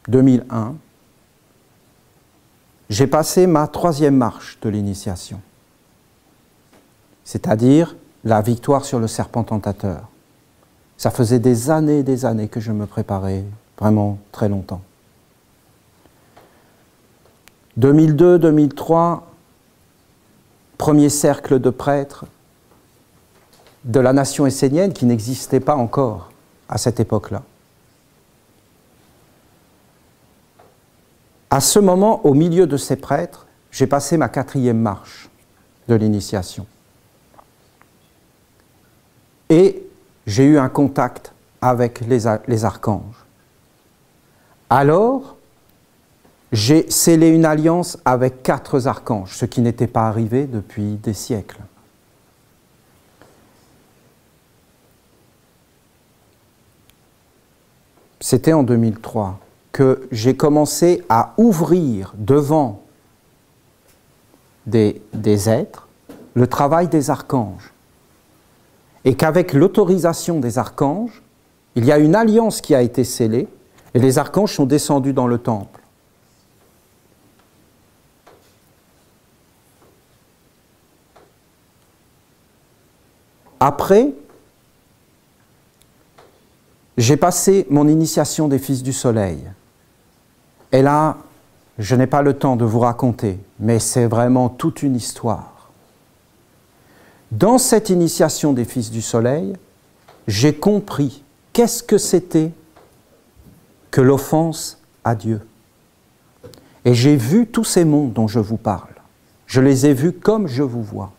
2001, j'ai passé ma 3e marche de l'initiation, c'est-à-dire la victoire sur le serpent tentateur. Ça faisait des années que je me préparais, vraiment très longtemps. 2002, 2003, premier cercle de prêtres de la nation essénienne qui n'existait pas encore à cette époque-là. À ce moment, au milieu de ces prêtres, j'ai passé ma 4e marche de l'initiation. Et j'ai eu un contact avec les archanges. Alors, j'ai scellé une alliance avec 4 archanges, ce qui n'était pas arrivé depuis des siècles. C'était en 2003 que j'ai commencé à ouvrir devant des êtres le travail des archanges. Et qu'avec l'autorisation des archanges, il y a une alliance qui a été scellée et les archanges sont descendus dans le temple. Après, j'ai passé mon initiation des Fils du Soleil. Et là, je n'ai pas le temps de vous raconter, mais c'est vraiment toute une histoire. Dans cette initiation des Fils du Soleil, j'ai compris qu'est-ce que c'était que l'offense à Dieu. Et j'ai vu tous ces mondes dont je vous parle. Je les ai vus comme je vous vois.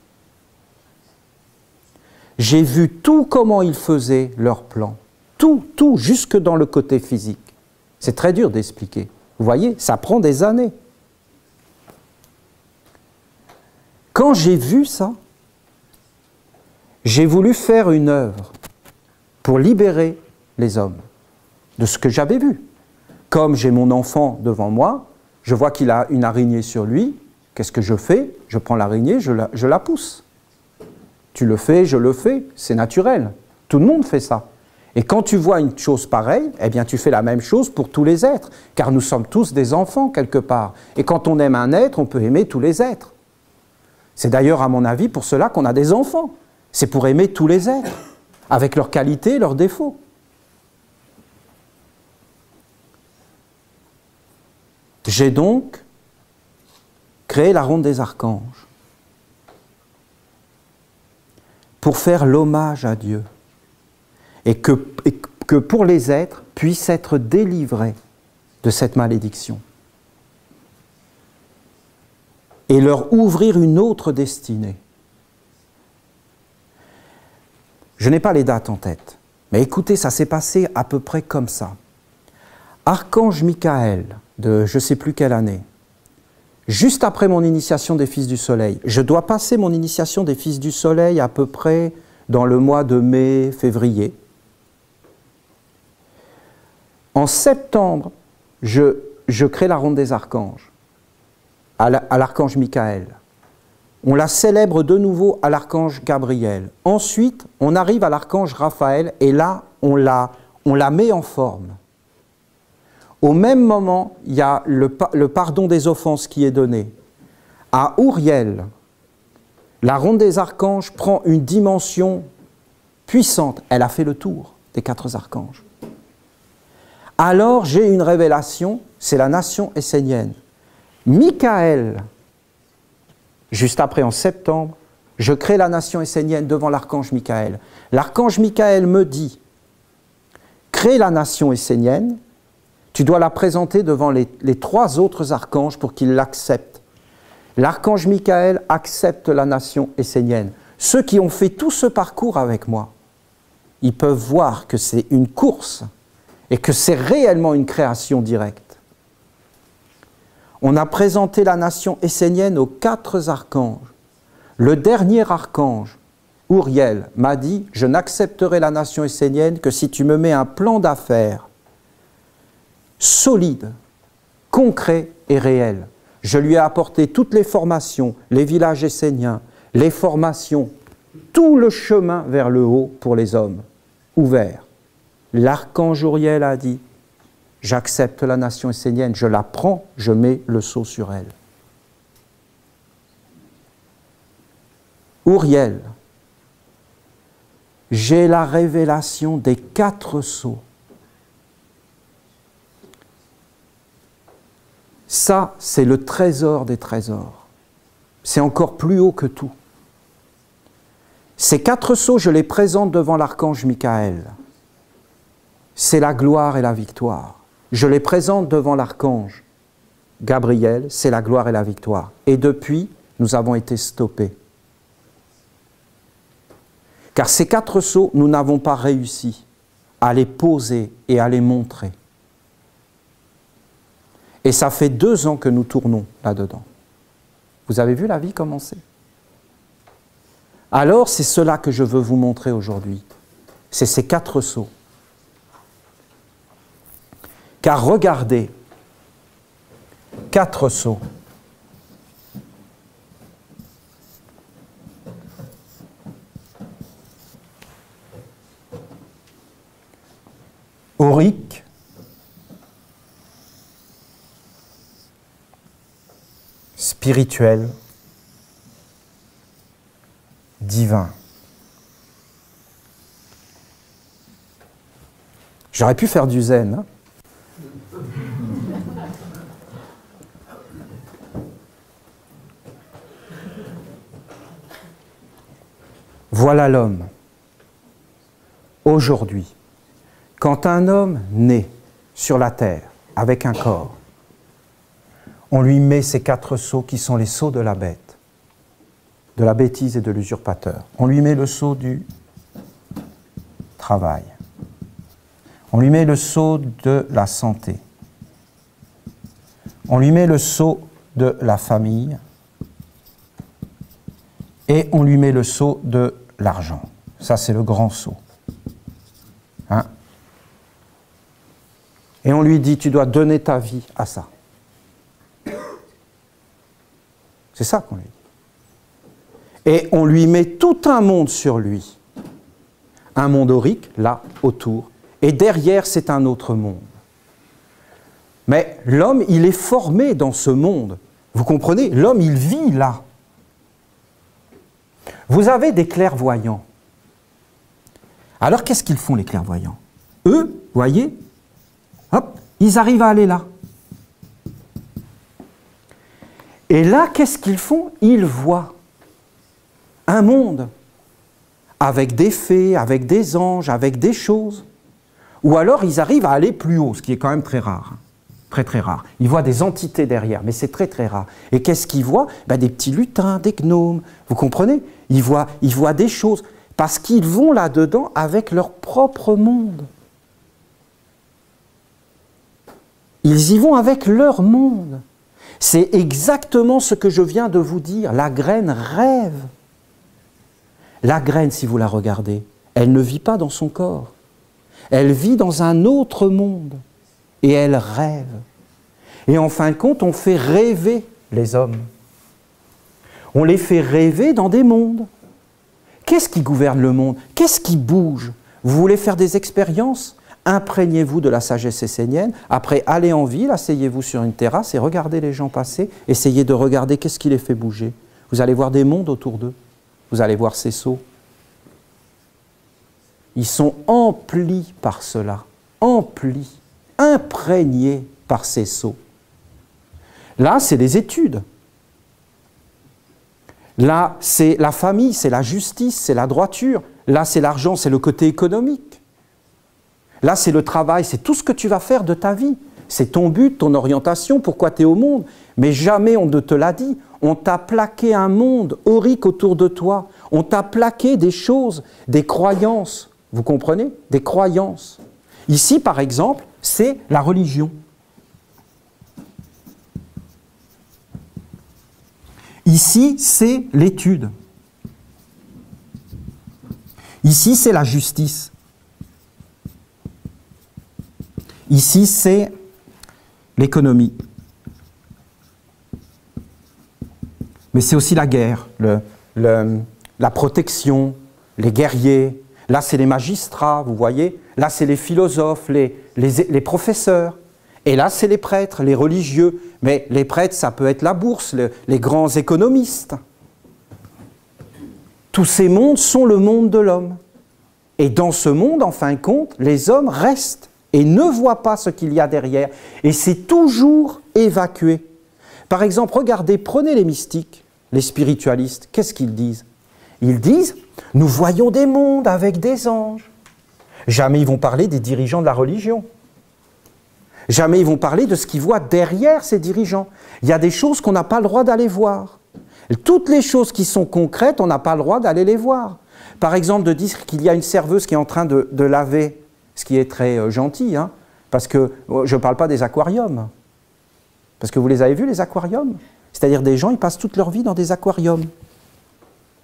J'ai vu tout comment ils faisaient leur plan. Tout, jusque dans le côté physique. C'est très dur d'expliquer. Vous voyez, ça prend des années. Quand j'ai vu ça, j'ai voulu faire une œuvre pour libérer les hommes de ce que j'avais vu. Comme j'ai mon enfant devant moi, je vois qu'il a une araignée sur lui, qu'est-ce que je fais? Je prends l'araignée, je la pousse. Tu le fais, je le fais, c'est naturel. Tout le monde fait ça. Et quand tu vois une chose pareille, eh bien tu fais la même chose pour tous les êtres, car nous sommes tous des enfants quelque part. Et quand on aime un être, on peut aimer tous les êtres. C'est d'ailleurs, à mon avis, pour cela qu'on a des enfants. C'est pour aimer tous les êtres, avec leurs qualités, leurs défauts. J'ai donc créé la ronde des archanges pour faire l'hommage à Dieu. Et que pour les êtres puissent être délivrés de cette malédiction. Et leur ouvrir une autre destinée. Je n'ai pas les dates en tête, mais écoutez, ça s'est passé à peu près comme ça. Archange Michael, de je ne sais plus quelle année, juste après mon initiation des Fils du Soleil, je dois passer mon initiation des Fils du Soleil à peu près dans le mois de mai, février. En septembre, je crée la ronde des archanges, à l'archange Michael. On la célèbre de nouveau à l'archange Gabriel. Ensuite, on arrive à l'archange Raphaël et là, on la met en forme. Au même moment, il y a le pardon des offenses qui est donné. À Uriel, la ronde des archanges prend une dimension puissante. Elle a fait le tour des 4 archanges. Alors j'ai une révélation, c'est la nation essénienne. Michael, juste après en septembre, je crée la nation essénienne devant l'archange Michael. L'archange Michael me dit, crée la nation essénienne, tu dois la présenter devant les 3 autres archanges pour qu'ils l'acceptent. L'archange Michael accepte la nation essénienne. Ceux qui ont fait tout ce parcours avec moi, ils peuvent voir que c'est une course et que c'est réellement une création directe. On a présenté la nation essénienne aux 4 archanges. Le dernier archange, Uriel, m'a dit « Je n'accepterai la nation essénienne que si tu me mets un plan d'affaires solide, concret et réel. » Je lui ai apporté toutes les formations, les villages esséniens, les formations, tout le chemin vers le haut pour les hommes, ouvert. L'archange Uriel a dit J'accepte la nation essénienne, je la prends, je mets le sceau sur elle. Uriel, j'ai la révélation des 4 sceaux. Ça, c'est le trésor des trésors. C'est encore plus haut que tout. Ces 4 sceaux, je les présente devant l'archange Michael. C'est la gloire et la victoire. Je les présente devant l'archange Gabriel, c'est la gloire et la victoire. Et depuis, nous avons été stoppés. Car ces 4 sceaux, nous n'avons pas réussi à les poser et à les montrer. Et ça fait 2 ans que nous tournons là-dedans. Vous avez vu la vie commencer? Alors, c'est cela que je veux vous montrer aujourd'hui. C'est ces 4 sceaux. Car regardez, 4 sceaux. Aurique, spirituel, divin. J'aurais pu faire du zen, hein? Voilà l'homme. Aujourd'hui, quand un homme naît sur la terre avec un corps, on lui met ces 4 sceaux qui sont les sceaux de la bête, de la bêtise et de l'usurpateur. On lui met le sceau du travail. On lui met le sceau de la santé. On lui met le sceau de la famille. Et on lui met le sceau de l'argent. Ça, c'est le grand sceau. Hein? Et on lui dit, tu dois donner ta vie à ça. C'est ça qu'on lui dit. Et on lui met tout un monde sur lui. Un monde aurique, là, autour. Et derrière, c'est un autre monde. Mais l'homme, il est formé dans ce monde. Vous comprenez? L'homme, il vit là. Vous avez des clairvoyants. Alors, qu'est-ce qu'ils font, les clairvoyants? Eux, voyez, hop, ils arrivent à aller là. Et là, qu'est-ce qu'ils font? Ils voient un monde avec des fées, avec des anges, avec des choses. Ou alors, ils arrivent à aller plus haut, ce qui est quand même très rare. Très, très rare. Ils voient des entités derrière, mais c'est très, très rare. Et qu'est-ce qu'ils voient? Ben, des petits lutins, des gnomes. Vous comprenez? Ils voient des choses. Parce qu'ils vont là-dedans avec leur propre monde. Ils y vont avec leur monde. C'est exactement ce que je viens de vous dire. La graine rêve. La graine, si vous la regardez, elle ne vit pas dans son corps. Elle vit dans un autre monde. Et elle rêve. Et en fin de compte, on fait rêver les hommes. On les fait rêver dans des mondes. Qu'est-ce qui gouverne le monde? Qu'est-ce qui bouge? Vous voulez faire des expériences? Imprégnez-vous de la sagesse essénienne. Après, allez en ville, asseyez-vous sur une terrasse et regardez les gens passer. Essayez de regarder qu'est-ce qui les fait bouger. Vous allez voir des mondes autour d'eux. Vous allez voir ces sceaux. Ils sont emplis par cela. Emplis. Imprégnés par ces sceaux. Là, c'est les études. Là, c'est la famille, c'est la justice, c'est la droiture. Là, c'est l'argent, c'est le côté économique. Là, c'est le travail, c'est tout ce que tu vas faire de ta vie. C'est ton but, ton orientation, pourquoi tu es au monde. Mais jamais on ne te l'a dit. On t'a plaqué un monde aurique autour de toi. On t'a plaqué des choses, des croyances. Vous comprenez? Des croyances. Ici, par exemple, c'est la religion. Ici, c'est l'étude. Ici, c'est la justice. Ici, c'est l'économie. Mais c'est aussi la guerre, la protection, les guerriers. Là, c'est les magistrats, vous voyez. Là, c'est les philosophes, les professeurs. Et là, c'est les prêtres, les religieux. Mais les prêtres, ça peut être la bourse, les grands économistes. Tous ces mondes sont le monde de l'homme. Et dans ce monde, en fin de compte, les hommes restent et ne voient pas ce qu'il y a derrière. Et c'est toujours évacué. Par exemple, regardez, prenez les mystiques, les spiritualistes, qu'est-ce qu'ils disent? Ils disent, nous voyons des mondes avec des anges. Jamais ils vont parler des dirigeants de la religion. Jamais ils vont parler de ce qu'ils voient derrière ces dirigeants. Il y a des choses qu'on n'a pas le droit d'aller voir. Et toutes les choses qui sont concrètes, on n'a pas le droit d'aller les voir. Par exemple, de dire qu'il y a une serveuse qui est en train de laver, ce qui est très gentil, hein, parce que je ne parle pas des aquariums. Parce que vous les avez vus, les aquariums? C'est-à-dire des gens, ils passent toute leur vie dans des aquariums,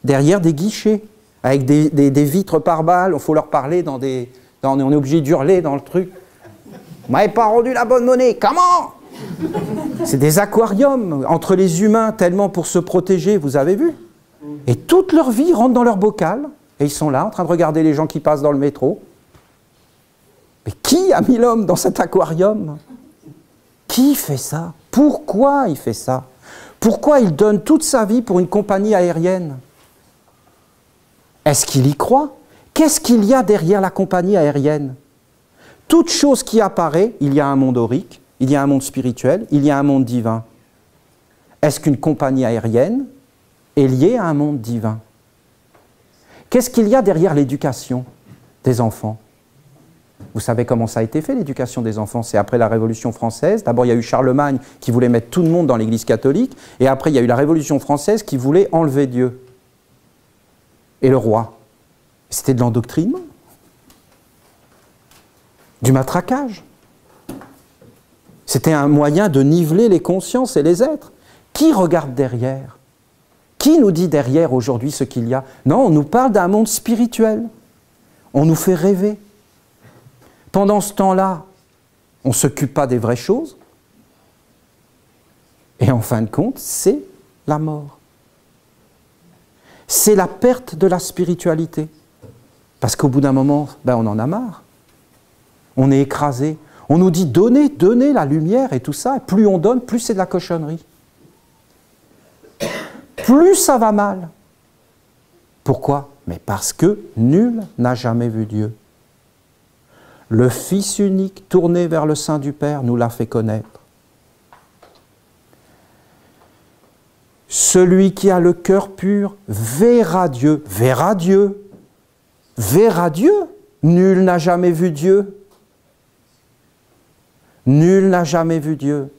derrière des guichets, avec des vitres par balles, il faut leur parler on est obligé d'hurler dans le truc. Vous m'avez pas rendu la bonne monnaie, comment? C'est des aquariums, entre les humains, tellement pour se protéger, vous avez vu? Et toute leur vie, ils rentrent dans leur bocal, et ils sont là, en train de regarder les gens qui passent dans le métro. Mais qui a mis l'homme dans cet aquarium? Qui fait ça? Pourquoi il fait ça? Pourquoi il donne toute sa vie pour une compagnie aérienne? Est-ce qu'il y croit? Qu'est-ce qu'il y a derrière la compagnie aérienne? Toute chose qui apparaît, il y a un monde aurique, il y a un monde spirituel, il y a un monde divin. Est-ce qu'une compagnie aérienne est liée à un monde divin? Qu'est-ce qu'il y a derrière l'éducation des enfants? Vous savez comment ça a été fait, l'éducation des enfants? C'est après la Révolution française. D'abord, il y a eu Charlemagne qui voulait mettre tout le monde dans l'Église catholique. Et après, il y a eu la Révolution française qui voulait enlever Dieu. Et le roi. C'était de l'endoctrinement. Du matraquage. C'était un moyen de niveler les consciences et les êtres. Qui regarde derrière? Qui nous dit derrière aujourd'hui ce qu'il y a? Non, on nous parle d'un monde spirituel. On nous fait rêver. Pendant ce temps-là, on ne s'occupe pas des vraies choses. Et en fin de compte, c'est la mort. C'est la perte de la spiritualité. Parce qu'au bout d'un moment, on en a marre. On est écrasé. On nous dit donnez, donnez la lumière et tout ça. Et plus on donne, plus c'est de la cochonnerie. Plus ça va mal. Pourquoi? Mais parce que nul n'a jamais vu Dieu. Le Fils unique, tourné vers le sein du Père, nous l'a fait connaître. Celui qui a le cœur pur verra Dieu. Verra Dieu. Verra Dieu. Nul n'a jamais vu Dieu. Nul n'a jamais vu Dieu.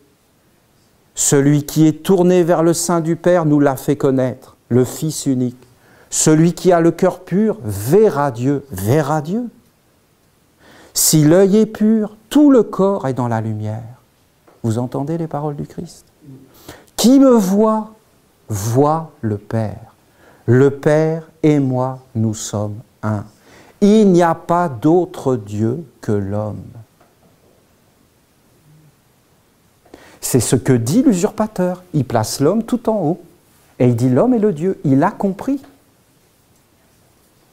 Celui qui est tourné vers le sein du Père nous l'a fait connaître. Le Fils unique. Celui qui a le cœur pur verra Dieu. Verra Dieu. Si l'œil est pur, tout le corps est dans la lumière. Vous entendez les paroles du Christ? Qui me voit, voit le Père. Le Père et moi, nous sommes un. Il n'y a pas d'autre Dieu que l'homme. C'est ce que dit l'usurpateur. Il place l'homme tout en haut. Et il dit l'homme est le Dieu. Il a compris.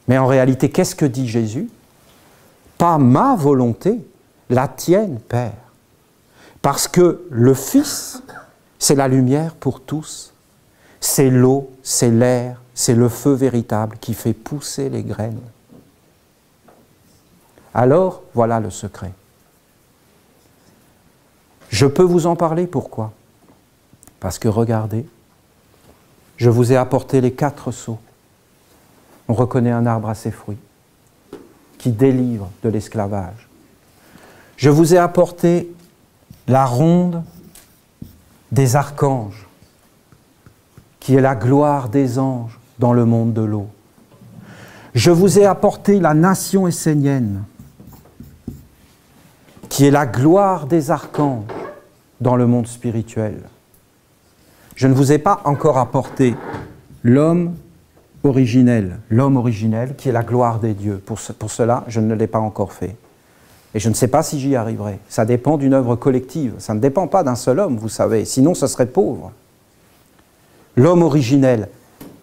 Mais en réalité, qu'est-ce que dit Jésus? Pas ma volonté, la tienne, Père. Parce que le Fils, c'est la lumière pour tous. C'est l'eau, c'est l'air, c'est le feu véritable qui fait pousser les graines. Alors, voilà le secret. Je peux vous en parler, pourquoi? Parce que regardez, je vous ai apporté les 4 sceaux. On reconnaît un arbre à ses fruits, qui délivre de l'esclavage. Je vous ai apporté la ronde des archanges, qui est la gloire des anges dans le monde de l'eau. Je vous ai apporté la nation essénienne, qui est la gloire des archanges dans le monde spirituel. Je ne vous ai pas encore apporté l'homme originel, qui est la gloire des dieux. Pour cela, je ne l'ai pas encore fait. Et je ne sais pas si j'y arriverai. Ça dépend d'une œuvre collective. Ça ne dépend pas d'un seul homme, vous savez. Sinon, ce serait pauvre. L'homme originel,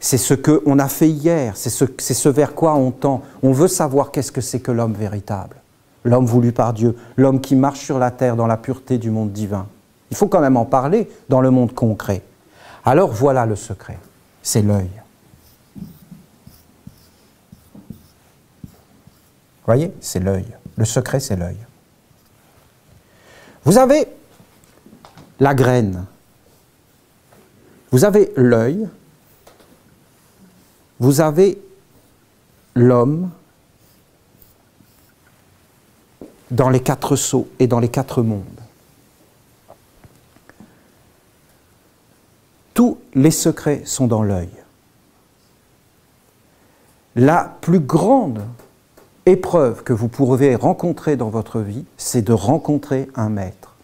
c'est ce qu'on a fait hier. C'est ce vers quoi on tend. On veut savoir qu'est-ce que c'est que l'homme véritable. l'homme voulu par Dieu, l'homme qui marche sur la terre dans la pureté du monde divin. Il faut quand même en parler dans le monde concret. Alors voilà le secret, c'est l'œil. Vous voyez, c'est l'œil. Le secret, c'est l'œil. Vous avez la graine, vous avez l'œil, vous avez l'homme dans les 4 sceaux et dans les 4 mondes. Tous les secrets sont dans l'œil. La plus grande épreuve que vous pourrez rencontrer dans votre vie, c'est de rencontrer un maître.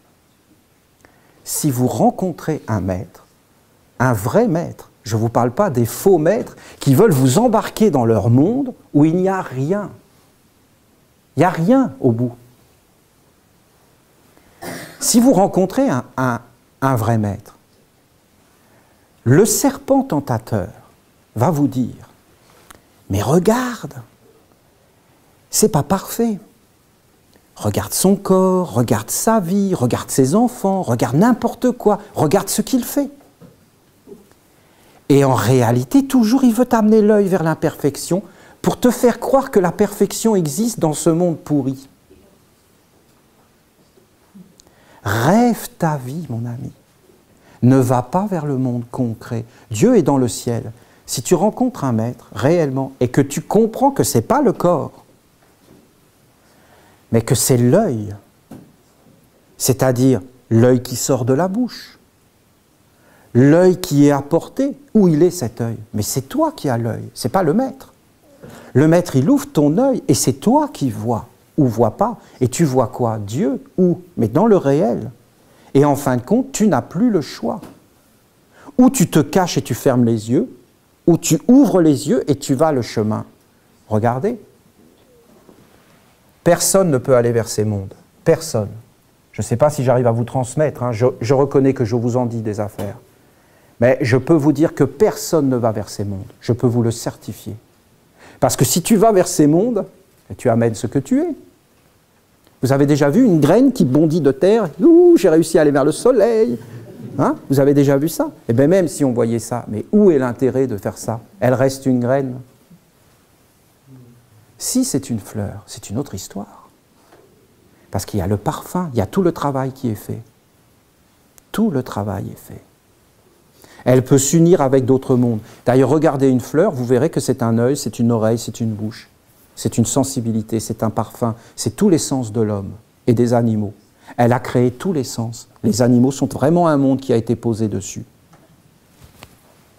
Si vous rencontrez un maître, un vrai maître, je ne vous parle pas des faux maîtres qui veulent vous embarquer dans leur monde où il n'y a rien. Il n'y a rien au bout. Si vous rencontrez un vrai maître, le serpent tentateur va vous dire « Mais regarde, c'est pas parfait. Regarde son corps, regarde sa vie, regarde ses enfants, regarde n'importe quoi, regarde ce qu'il fait. » Et en réalité, toujours, il veut t'amener l'œil vers l'imperfection pour te faire croire que la perfection existe dans ce monde pourri. Rêve ta vie, mon ami. Ne va pas vers le monde concret. Dieu est dans le ciel. Si tu rencontres un maître, réellement, et que tu comprends que ce n'est pas le corps, mais que c'est l'œil, c'est-à-dire l'œil qui sort de la bouche, l'œil qui est apporté, où il est cet œil? Mais c'est toi qui as l'œil, ce n'est pas le maître. Le maître, il ouvre ton œil et c'est toi qui vois ou vois pas. Et tu vois quoi? Dieu, où? Mais dans le réel. Et en fin de compte, tu n'as plus le choix. Ou tu te caches et tu fermes les yeux, ou tu ouvres les yeux et tu vas le chemin. Regardez. Personne ne peut aller vers ces mondes. Personne. Je ne sais pas si j'arrive à vous transmettre, hein. Je reconnais que je vous en dis des affaires. Mais je peux vous dire que personne ne va vers ces mondes. Je peux vous le certifier. Parce que si tu vas vers ces mondes, tu amènes ce que tu es. Vous avez déjà vu une graine qui bondit de terre? Ouh, j'ai réussi à aller vers le soleil. Hein? Vous avez déjà vu ça? Eh bien, même si on voyait ça, mais où est l'intérêt de faire ça? Elle reste une graine. Si c'est une fleur, c'est une autre histoire. Parce qu'il y a le parfum, il y a tout le travail qui est fait. Tout le travail est fait. Elle peut s'unir avec d'autres mondes. D'ailleurs, regardez une fleur, vous verrez que c'est un œil, c'est une oreille, c'est une bouche. C'est une sensibilité, c'est un parfum, c'est tous les sens de l'homme et des animaux. Elle a créé tous les sens. Les animaux sont vraiment un monde qui a été posé dessus.